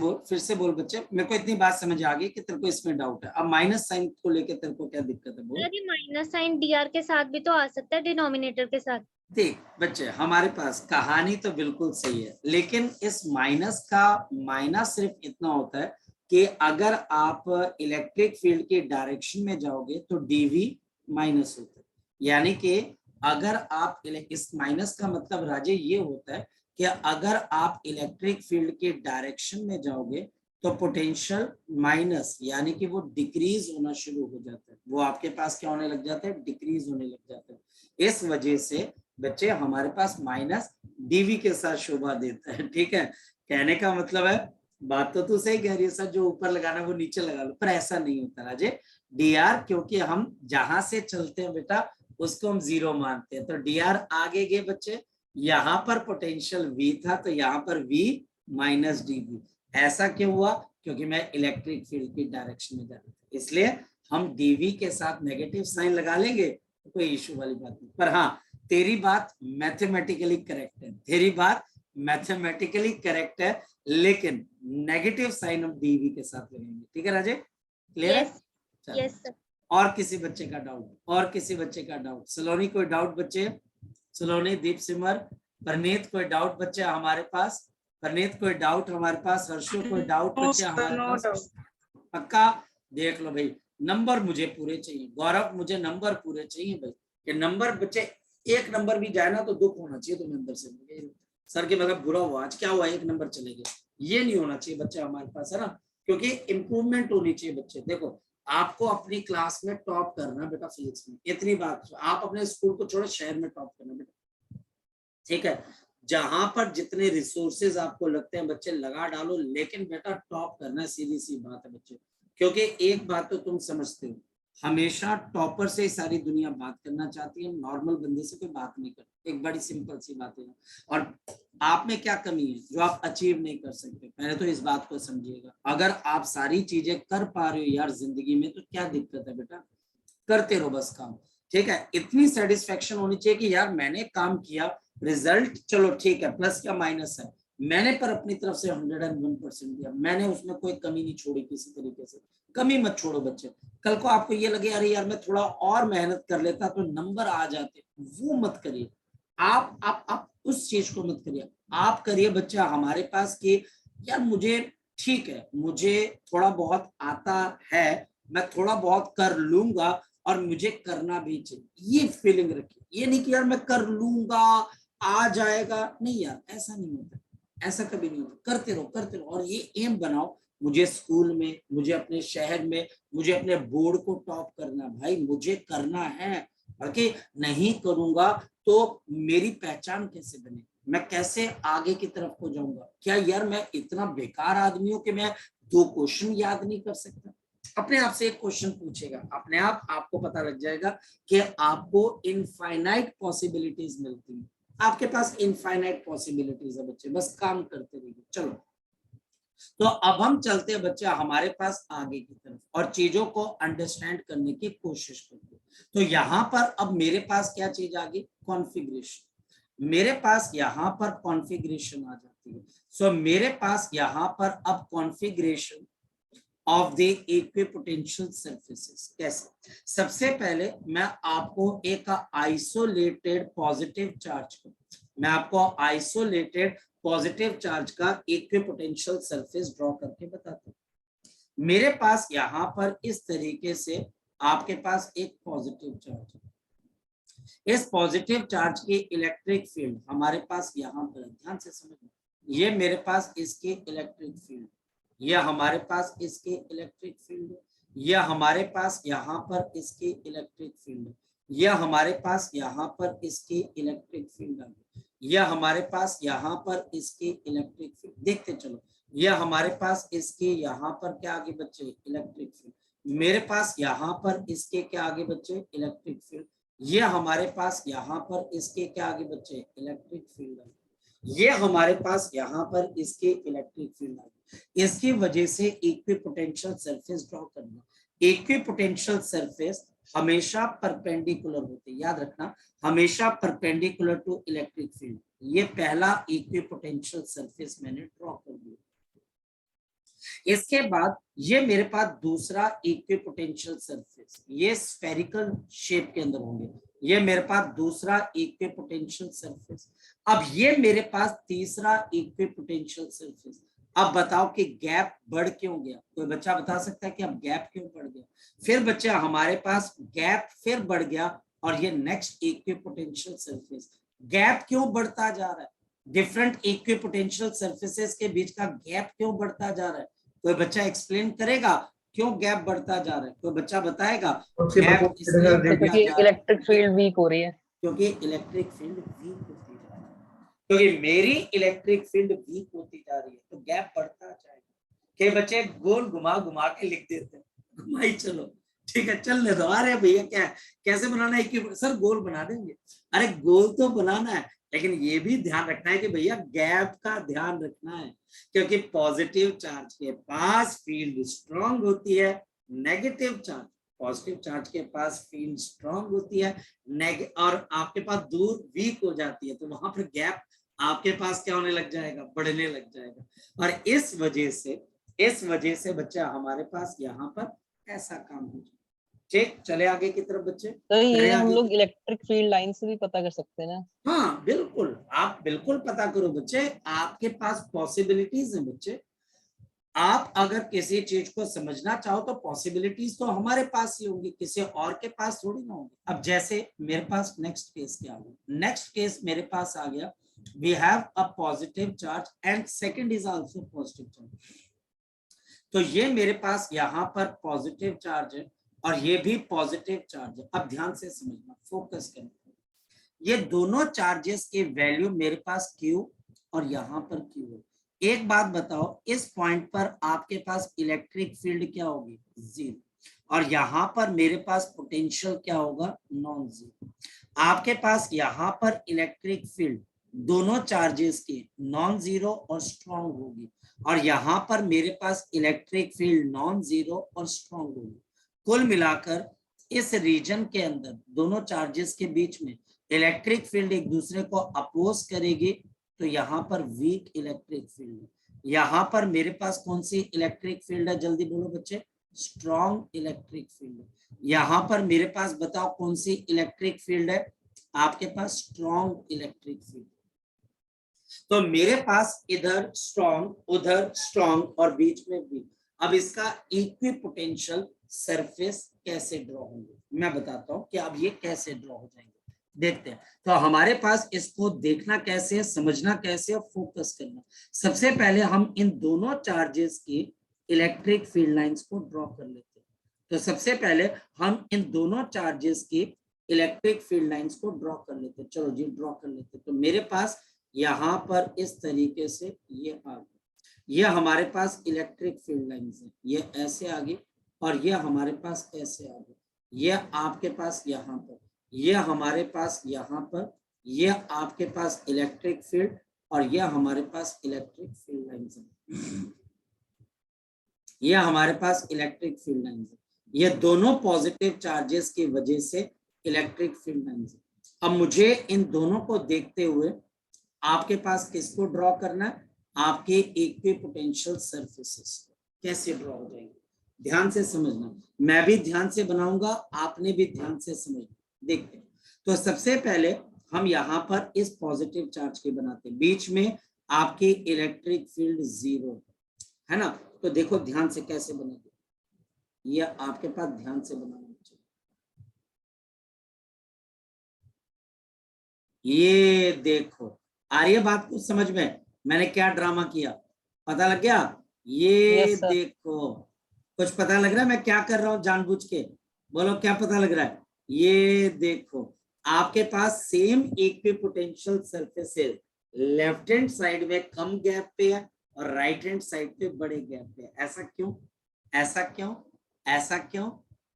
बोल बच्चे, मेरे को इतनी बात समझ आ गई कि तेरे को इसमें डाउट है। अब माइनस साइन को लेके तेरे को क्या दिक्कत है बोल। सर ये माइनस साइन dr के साथ भी तो आ सकता है, डिनोमिनेटर के साथ। देख बच्चे, हमारे पास कहानी तो बिल्कुल सही है, लेकिन इस माइनस का माइनस सिर्फ इतना होता है कि अगर आप इलेक्ट्रिक फील्ड के डायरेक्शन में जाओगे तो डीवी माइनस होता है। यानी कि अगर आप इस माइनस का मतलब राजे ये होता है कि अगर आप इलेक्ट्रिक फील्ड के डायरेक्शन में जाओगे तो पोटेंशियल माइनस, यानी कि वो डिक्रीज होना शुरू हो जाता है, वो आपके पास क्या होने लग जाता है, डिक्रीज होने लग जाता है। इस वजह से बच्चे हमारे पास माइनस डीवी के साथ शोभा देता है। ठीक है, कहने का मतलब है, बात तो तू सही कह रही है सर, जो ऊपर लगाना वो नीचे लगा लो, पर ऐसा नहीं होता राजे। डीआर, क्योंकि हम जहां से चलते हैं बेटा उसको हम 0 मानते हैं, तो डीआर आगे गए बच्चे, यहाँ पर पोटेंशियल V था तो यहाँ पर V -dV। ऐसा क्यों हुआ, क्योंकि मैं इलेक्ट्रिक फील्ड की डायरेक्शन में जा रहा था, इसलिए हम डीवी के साथ नेगेटिव साइन लगा लेंगे, तो कोई इशू वाली बात नहीं। पर हाँ, तेरी बात मैथमेटिकली करेक्ट है, तेरी बात मैथमेटिकली करेक्ट है, लेकिन नेगेटिव साइन हम डीवी के साथ लगाएंगे। ठीक है राजे, क्लियर है? चलो, यस सर। और किसी बच्चे का डाउट, और किसी बच्चे का डाउट? सलोनी कोई डाउट बच्चे? सलोनी, दीप सिमर, परनीत कोई डाउट बच्चे हमारे पास? परनीत कोई डाउट हमारे पास? हर्षो कोई डाउट बच्चे हमारे पास? पक्का? देख लो भाई, नंबर मुझे पूरे चाहिए। गौरव, मुझे नंबर पूरे चाहिए भाई, कि नंबर बच्चे एक नंबर भी जाए ना तो दुख होना चाहिए तुम्हें अंदर से, सर के मतलब बुरा हुआ, आज क्या हुआ, एक नंबर चले गए, ये नहीं होना चाहिए बच्चे हमारे पास, है ना? क्योंकि इंप्रूवमेंट होनी चाहिए बच्चे। देखो, आपको अपनी क्लास में टॉप करना बेटा, फिजिक्स में, इतनी बात, आप अपने स्कूल को छोड़ो, शहर में टॉप करना बेटा। ठीक है, जहां पर जितने रिसोर्सेज आपको लगते हैं बच्चे लगा डालो, लेकिन बेटा टॉप करना, सीधी सी बात है बच्चे। क्योंकि एक बात तो तुम समझते हो, हमेशा टॉपर से ही सारी दुनिया बात करना चाहती है, नॉर्मल बंदे से कोई बात नहीं करती। एक बड़ी सिंपल सी बात है। और आप में क्या कमी है जो आप अचीव नहीं कर सकते, पहले तो इस बात को समझिएगा। अगर आप सारी चीजें कर पा रहे हो यार जिंदगी में, तो क्या दिक्कत है बेटा, करते रहो बस काम। ठीक है, इतनी सेटिस्फेक्शन होनी चाहिए कि यार मैंने काम किया, रिजल्ट चलो ठीक है, प्लस या माइनस है, मैंने पर अपनी तरफ से 101% दिया, मैंने उसमें कोई कमी नहीं छोड़ी किसी तरीके से। कमी मत छोड़ो बच्चे, कल को आपको ये लगे अरे यार मैं थोड़ा और मेहनत कर लेता तो नंबर आ जाते, वो मत करिए। आप उस चीज को मत करिए, आप करिए बच्चा हमारे पास कि यार मुझे ठीक है, मुझे थोड़ा बहुत आता है, मैं थोड़ा बहुत कर लूंगा और मुझे करना भी चाहिए, ये फीलिंग रखिए। ये नहीं कि यार मैं कर लूंगा, आ जाएगा, नहीं यार, ऐसा नहीं होता, ऐसा कभी नहीं होता। करते रहो और ये एम बनाओ, मुझे स्कूल में, मुझे अपने शहर में, मुझे अपने बोर्ड को टॉप करना, भाई मुझे करना है। बाकी नहीं करूंगा तो मेरी पहचान कैसे बने, मैं कैसे आगे की तरफ को जाऊंगा? क्या यार मैं इतना बेकार आदमी हूं कि मैं 2 क्वेश्चन याद नहीं कर सकता? अपने आप से एक क्वेश्चन पूछेगा, अपने आप आपको पता लग जाएगा कि आपको इनफाइनाइट पॉसिबिलिटीज मिलती है। आपके पास इनफाइनाइट पॉसिबिलिटीज है बच्चे, बस काम करते रहिए। चलो, तो अब हम चलते हैं बच्चे हमारे पास आगे की तरफ और चीजों को अंडरस्टैंड करने की कोशिश करते हैं। तो यहाँ पर अब मेरे पास क्या चीज आ गई, कॉन्फ़िगरेशन। मेरे पास यहाँ पर कॉन्फ़िगरेशन आ जाती है। सो मेरे पास यहाँ पर अब configuration of the equipotential surfaces कैसे। सबसे पहले मैं आपको एक आइसोलेटेड पॉजिटिव चार्ज को, मैं आपको आइसोलेटेड पॉजिटिव चार्ज का इक्विपोटेंशियल सरफेस ड्रॉ करके बताता हूँ। मेरे पास यहाँ पर इस तरीके से आपके पास एक पॉजिटिव चार्ज है। इस पॉजिटिव चार्ज की इलेक्ट्रिक फील्ड हमारे पास यहाँ पर, ध्यान से समझना, ये मेरे पास इसके इलेक्ट्रिक फील्ड, यह हमारे पास इसके इलेक्ट्रिक फील्ड, यह हमारे पास यहाँ पर इसकी इलेक्ट्रिक फील्ड, यह हमारे पास यहाँ पर इसकी इलेक्ट्रिक फील्ड, यह हमारे पास यहाँ पर इसकी इलेक्ट्रिक फील्ड। देखते चलो, यह हमारे पास इसके यहाँ पर क्या आगे बच्चे, इलेक्ट्रिक फील्ड। मेरे पास यहाँ पर इसके क्या आगे बच्चे, इलेक्ट्रिक फील्ड। ये हमारे पास यहाँ पर इसके क्या आगे बच्चे, इलेक्ट्रिक फील्ड। ये हमारे पास यहाँ पर इसके इलेक्ट्रिक फील्ड है। इसकी वजह से इक्विपोटेंशियल सरफेस ड्रॉ करना। इक्विपोटेंशियल सरफेस हमेशा परपेंडिकुलर होते, याद रखना, हमेशा परपेंडिकुलर टू इलेक्ट्रिक फील्ड। ये पहला इक्विपोटेंशियल सरफेस मैंने ड्रॉ कर दिया। इसके बाद ये मेरे पास दूसरा इक्विपोटेंशियल सरफेस, ये स्फेरिकल शेप के अंदर होंगे, ये मेरे पास दूसरा इक्विपोटेंशियल सरफेस। अब ये मेरे पास तीसरा इक्विपोटेंशियल सरफेस। अब बताओ कि गैप बढ़ क्यों गया, कोई बच्चा बता सकता है कि अब गैप क्यों बढ़ गया। फिर बच्चा हमारे पास गैप फिर बढ़ गया, और ये नेक्स्ट इक्विपोटेंशियल सरफेस, गैप क्यों बढ़ता जा रहा है, डिफरेंट इक्विपोटेंशियल सरफेसेस के बीच का गैप क्यों बढ़ता जा रहा है। कोई बच्चा एक्सप्लेन करेगा क्यों गैप बढ़ता जा रहा है, कोई बच्चा बताएगा। गैप इसलिए बढ़ता जा रहा है इलेक्ट्रिक फील्ड वीक हो रही है, क्योंकि इलेक्ट्रिक फील्ड वीक होती जा रही है, क्योंकि मेरी इलेक्ट्रिक फील्ड वीक होती जा रही है, तो गैप बढ़ता जाएगा। के बच्चे गोल घुमा घुमा के लिख देते हैं, घुमाई चलो, ठीक है चलने दो। अरे भैया क्या कैसे बनाना है, सर गोल बना देंगे। अरे गोल तो बनाना है, लेकिन ये भी ध्यान रखना है कि भैया गैप का ध्यान रखना है, क्योंकि पॉजिटिव चार्ज के पास फील्ड स्ट्रांग होती है, नेगेटिव चार्ज, पॉजिटिव चार्ज के पास फील्ड स्ट्रांग होती है, और आपके पास दूर वीक हो जाती है, तो वहां पर गैप आपके पास क्या होने लग जाएगा, बढ़ने लग जाएगा। और इस वजह से बच्चा हमारे पास यहाँ पर ऐसा काम हो जाए। ठीक, चले आगे की तरफ बच्चे। तो ये हम लोग इलेक्ट्रिक फील्ड लाइन से भी पता कर सकते हैं ना। हाँ बिल्कुल, आप बिल्कुल पता करो बच्चे, आपके पास पॉसिबिलिटीज है बच्चे। आप अगर किसी चीज को समझना चाहो तो पॉसिबिलिटीज तो हमारे पास ही होंगी, किसी और के पास थोड़ी ना होंगी। अब जैसे मेरे पास नेक्स्ट केस क्या होगा, नेक्स्ट केस मेरे पास आ गया, we have a positive charge and second is also positive charge. तो ये मेरे पास यहाँ पर पॉजिटिव चार्ज है और ये भी पॉजिटिव चार्ज है। अब ध्यान से समझना, फोकस करना, ये दोनों चार्जेस के वैल्यू मेरे पास Q और यहाँ पर Q है। एक बात बताओ, इस पॉइंट पर आपके पास इलेक्ट्रिक फील्ड क्या होगी, 0, और यहाँ पर मेरे पास पोटेंशियल क्या होगा, नॉन जीरो। आपके पास यहाँ पर इलेक्ट्रिक फील्ड दोनों चार्जेस के नॉन जीरो और स्ट्रॉन्ग होगी, और यहाँ पर मेरे पास इलेक्ट्रिक फील्ड नॉन जीरो और स्ट्रॉन्ग होगी। कुल मिलाकर इस रीजन के अंदर दोनों चार्जेस के बीच में इलेक्ट्रिक फील्ड एक दूसरे को अपोज करेगी, तो यहाँ पर वीक इलेक्ट्रिक फील्ड है। यहाँ पर मेरे पास कौन सी इलेक्ट्रिक फील्ड है, जल्दी बोलो बच्चे, स्ट्रॉन्ग इलेक्ट्रिक फील्ड है। यहाँ पर मेरे पास बताओ कौन सी इलेक्ट्रिक फील्ड है, आपके पास स्ट्रॉन्ग इलेक्ट्रिक फील्ड। तो मेरे पास इधर स्ट्रॉन्ग, उधर स्ट्रॉन्ग और बीच में वीक। अब इसका इक्विपोटेंशियल सरफेस कैसे ड्रॉ होंगे, मैं बताता हूं कि अब ये कैसे ड्रॉ हो जाएंगे, देखते हैं। तो हमारे पास इसको देखना कैसे है, समझना कैसे और फोकस करना। सबसे पहले हम इन दोनों चार्जेस की इलेक्ट्रिक फील्ड लाइंस को ड्रॉ कर लेते हैं। तो सबसे पहले हम इन दोनों चार्जेस की इलेक्ट्रिक फील्ड लाइंस को ड्रॉ कर लेते हैं। चलो जी ड्रॉ कर लेते हैं। तो मेरे पास यहाँ पर इस तरीके से ये आ गया, ये हमारे पास इलेक्ट्रिक फील्ड लाइंस है, ये ऐसे आ गई और ये हमारे पास ऐसे आ गई, ये आपके पास यहाँ पर, ये हमारे पास यहाँ पर, ये आपके पास इलेक्ट्रिक फील्ड और ये हमारे पास इलेक्ट्रिक फील्ड लाइंस है, ये हमारे पास इलेक्ट्रिक फील्ड लाइंस है। ये दोनों पॉजिटिव चार्जेस की वजह से इलेक्ट्रिक फील्ड लाइंस। अब मुझे इन दोनों को देखते हुए आपके पास किसको ड्रॉ करना है, आपके इक्विपोटेंशियल सरफेसेस कैसे ड्रॉ हो जाएंगे, ध्यान से समझना। मैं भी ध्यान से बनाऊंगा, आपने भी ध्यान से समझना। देखते हैं, तो सबसे पहले हम यहाँ पर इस पॉजिटिव चार्ज के बनाते हैं, बीच में आपकी इलेक्ट्रिक फील्ड 0 है ना। तो देखो ध्यान से कैसे बनेगी, ये आपके पास ध्यान से बनाना चाहिए। ये देखो, आ रही है बात कुछ समझ में, मैंने क्या ड्रामा किया, पता लग गया? ये Yes, sir. देखो, कुछ पता लग रहा है मैं क्या कर रहा हूँ जानबूझ के? बोलो क्या पता लग रहा है? ये देखो, आपके पास same equipotential surfaces left hand side में कम गैप पे है और राइट हैंड साइड पे बड़े गैप पे है। ऐसा क्यों, ऐसा क्यों, ऐसा क्यों,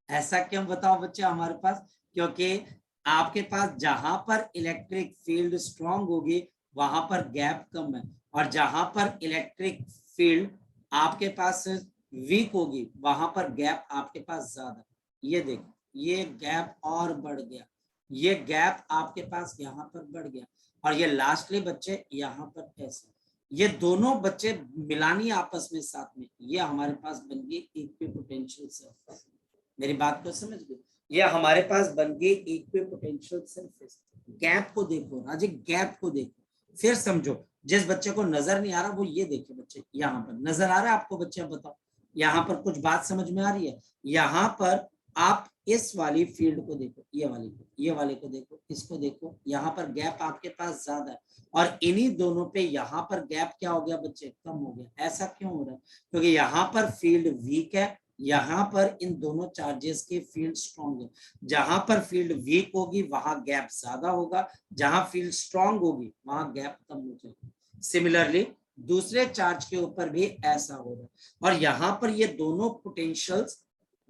ऐसा क्यों बताओ बच्चे हमारे पास? क्योंकि आपके पास जहां पर इलेक्ट्रिक फील्ड स्ट्रांग होगी वहां पर गैप कम है, और जहां पर इलेक्ट्रिक फील्ड आपके पास वीक होगी वहां पर गैप आपके पास ज्यादा। ये देखो, ये गैप और बढ़ गया, ये गैप आपके पास यहाँ पर बढ़ गया, और ये लास्टली बच्चे यहाँ पर ऐसे, ये दोनों बच्चे मिलानी आपस में साथ में, ये हमारे पास बन गई इक्विपोटेंशियल सरफेस। मेरी बात को समझ गए? ये हमारे पास बन गई इक्विपोटेंशियल सरफेस। गैप को देखो राजे, गैप को देखो, फिर समझो। जिस बच्चे को नजर नहीं आ रहा वो ये देखे बच्चे, यहाँ पर नजर आ रहा है आपको बच्चे? बताओ यहाँ पर कुछ बात समझ में आ रही है? यहाँ पर आप इस वाली फील्ड को देखो, ये वाली को, ये वाले को देखो, इसको देखो, यहाँ पर गैप आपके पास ज्यादा है, और इन्हीं दोनों पे यहाँ पर गैप क्या हो गया बच्चे, कम हो गया। ऐसा क्यों हो रहा है? क्योंकि यहाँ पर फील्ड वीक है, यहाँ पर इन दोनों चार्जेस की फील्ड स्ट्रॉन्ग है। जहां पर फील्ड वीक होगी वहां गैप ज्यादा होगा, जहां फील्ड स्ट्रॉन्ग होगी वहां गैप कम हो जाएगा। सिमिलरली दूसरे चार्ज के ऊपर भी ऐसा हो रहा है, और यहाँ पर ये दोनों पोटेंशियल्स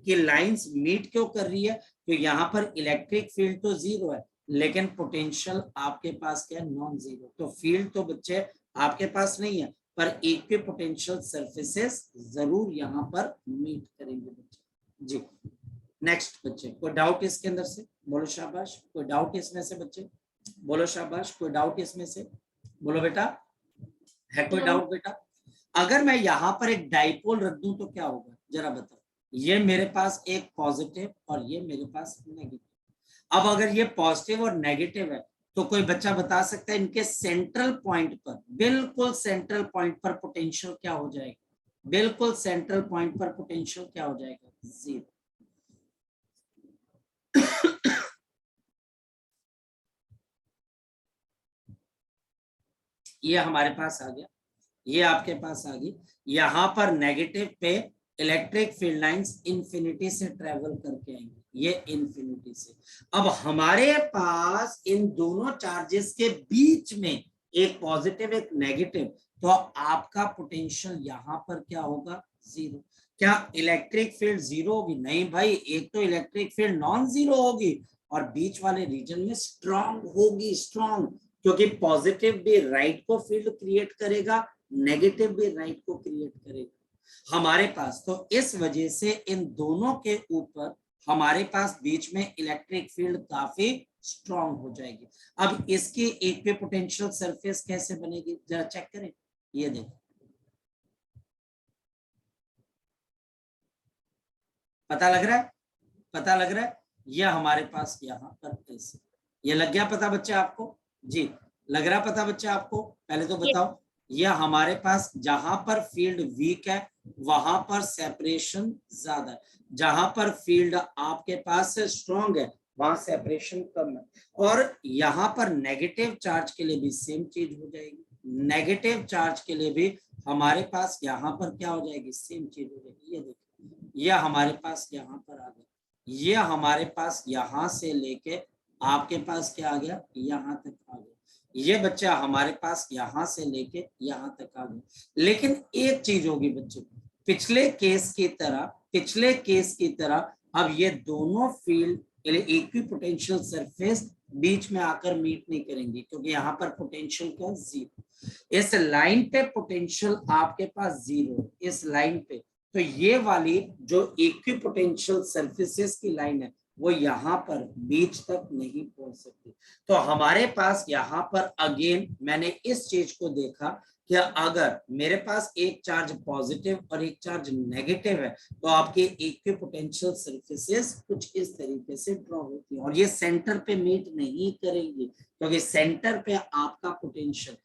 की लाइंस मीट क्यों कर रही है? तो यहाँ पर इलेक्ट्रिक फील्ड तो 0 है, लेकिन पोटेंशियल आपके पास क्या है, नॉन जीरो। तो फील्ड तो बच्चे आपके पास नहीं है, पर इक्विपोटेंशियल सरफेसेस जरूर यहाँ पर मीट करेंगे बच्चे। जी नेक्स्ट बच्चे, कोई डाउट इसके अंदर से? बोलो शाबाश। कोई डाउट इसमें से बच्चे? बोलो शाबाश। कोई डाउट इसमें से? बोलो बेटा, है कोई डाउट बेटा? अगर मैं यहाँ पर एक डाइपोल रख दूं तो क्या होगा जरा बताओ? ये मेरे पास एक पॉजिटिव और ये मेरे पास नेगेटिव। अब अगर ये पॉजिटिव और नेगेटिव है तो कोई बच्चा बता सकता है इनके सेंट्रल पॉइंट पर, बिल्कुल सेंट्रल पॉइंट पर पोटेंशियल क्या हो जाएगा? बिल्कुल सेंट्रल पॉइंट पर पोटेंशियल क्या हो जाएगा? 0। ये हमारे पास आ गया, ये आपके पास आ गई। यहाँ पर नेगेटिव पे इलेक्ट्रिक फील्ड लाइंस इंफिनिटी से ट्रेवल करके आएंगे, ये इंफिनिटी से। अब हमारे पास इन दोनों चार्जेस के बीच में एक पॉजिटिव एक नेगेटिव, तो आपका पोटेंशियल यहाँ पर क्या होगा? 0। क्या इलेक्ट्रिक फील्ड 0 होगी? नहीं भाई, एक तो इलेक्ट्रिक फील्ड नॉन जीरो होगी और बीच वाले रीजन में स्ट्रांग होगी, स्ट्रांग, क्योंकि पॉजिटिव भी राइट को फील्ड क्रिएट करेगा, नेगेटिव भी राइट को क्रिएट करेगा हमारे पास। तो इस वजह से इन दोनों के ऊपर हमारे पास बीच में इलेक्ट्रिक फील्ड काफी स्ट्रांग हो जाएगी। अब इसकी इक्विपोटेंशियल सरफेस कैसे बनेगी जरा चेक करें। ये देखो, पता लग रहा है? पता लग रहा है? यह हमारे पास यहाँ पर ऐसे, ये लग गया पता बच्चे आपको? जी लग रहा पता बच्चे आपको? पहले तो बताओ, यह हमारे पास जहां पर फील्ड वीक है वहां पर सेपरेशन ज्यादा है, जहां पर फील्ड आपके पास स्ट्रांग है वहां सेपरेशन कम है। और यहाँ पर नेगेटिव चार्ज के लिए भी सेम चीज हो जाएगी, नेगेटिव चार्ज के लिए भी हमारे पास यहाँ पर क्या हो जाएगी? सेम चीज हो जाएगी। ये देखो, यह हमारे पास यहाँ पर आ गया, ये हमारे पास यहाँ से लेके आपके पास क्या आ गया? यहाँ तक आ गया। ये बच्चा हमारे पास यहाँ से लेके यहाँ तक आ गया। लेकिन एक चीज होगी बच्चों, पिछले केस की तरह अब ये दोनों फील्ड इक्विपोटेंशियल सरफेस बीच में आकर मीट नहीं करेंगे, क्योंकि यहाँ पर पोटेंशियल क्या? 0। इस लाइन पे पोटेंशियल आपके पास 0, इस लाइन पे, तो ये वाली जो इक्विपोटेंशियल सरफेसेस की लाइन है वो यहाँ पर बीच तक नहीं पहुंच सकती। तो हमारे पास यहाँ पर अगेन मैंने इस चीज को देखा कि अगर मेरे पास एक चार्ज पॉजिटिव और एक चार्ज नेगेटिव है तो आपके इक्विपोटेंशियल सरफेसेस कुछ इस तरीके से ड्रॉ होती है और ये सेंटर पे मीट नहीं करेंगी क्योंकि सेंटर पे आपका पोटेंशियल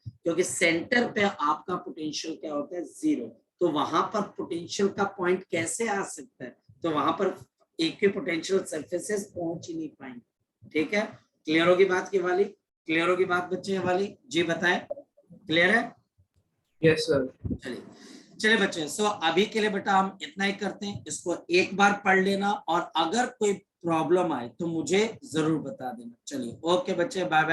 क्या होता है, जीरो। तो वहां पर पोटेंशियल का पॉइंट कैसे आ सकता है, तो वहां पर इक्विपोटेंशियल सरफेसेस पहुंच ही नहीं पाएंगे। ठीक है, क्लियर होगी बात की वाली, क्लियर होगी बात बच्चे वाली, जी बताएं, क्लियर है? Yes sir. चलिए बच्चे, सो अभी के लिए बेटा हम इतना ही करते हैं, इसको एक बार पढ़ लेना और अगर कोई प्रॉब्लम आए तो मुझे जरूर बता देना। चलिए ओके बच्चे, बाय बाय।